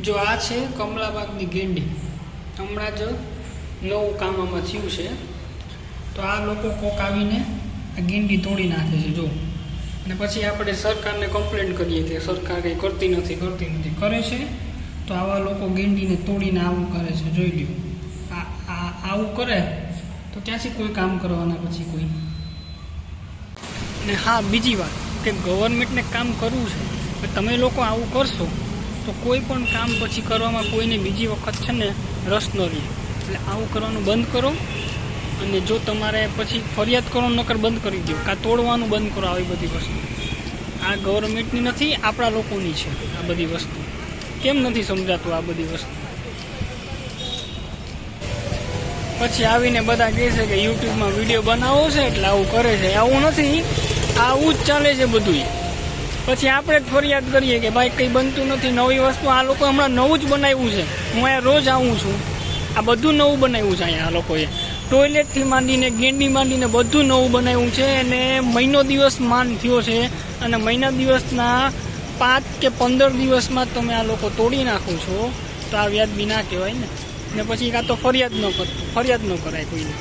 જો આ છે કમલાબાગની ગેંડી, હમણાં જ નવું કામ આમાં થયું છે. તો આ લોકો કોક આવીને આ ગેંડી તોડી નાખે છે જો, અને પછી આપણે સરકારને કમ્પ્લેન્ટ કરીએ કે સરકાર કંઈ કરતી નથી કરે છે. તો આવા લોકો ગેંડીને તોડીને આવું કરે છે, જોઈ લ્યો. આવું કરે તો ક્યાંથી કોઈ કામ કરવાના પછી કોઈ. અને હા, બીજી વાત કે ગવર્મેન્ટને કામ કરવું છે, તમે લોકો આવું કરશો તો કોઈ પણ કામ પછી કરવામાં કોઈને બીજી વખત છે ને રસ ન રહે. એટલે આવું કરવાનું બંધ કરો, અને જો તમારે પછી ફરિયાદ કરો નકર બંધ કરી દો, કાં તોડવાનું બંધ કરો. આવી બધી વસ્તુ આ ગવર્મેન્ટની નથી, આપણા લોકોની છે આ બધી વસ્તુ. કેમ નથી સમજાતું આ બધી વસ્તુ? પછી આવીને બધા કહે છે કે યુટ્યુબમાં વિડીયો બનાવો છે એટલે આવું કરે છે. આવું નથી, આવું જ ચાલે છે બધું. પછી આપણે જ ફરિયાદ કરીએ કે ભાઈ કંઈ બનતું નથી, નવી વસ્તુ. આ લોકો હમણાં નવું જ બનાવ્યું છે, હું અહીંયા રોજ આવું છું. આ બધું નવું બનાવ્યું છે અહીંયા આ લોકોએ. ટોયલેટથી માંડીને ગેંડી માંડીને બધું નવું બનાવ્યું છે. અને મહિનો દિવસ માંડ થયો છે, અને મહિના દિવસના 5 કે 15 દિવસમાં તમે આ લોકો તોડી નાખો છો. તો આ વ્યાજબી ના કહેવાય ને. પછી કાં તો ફરિયાદ ન કરાય કોઈને.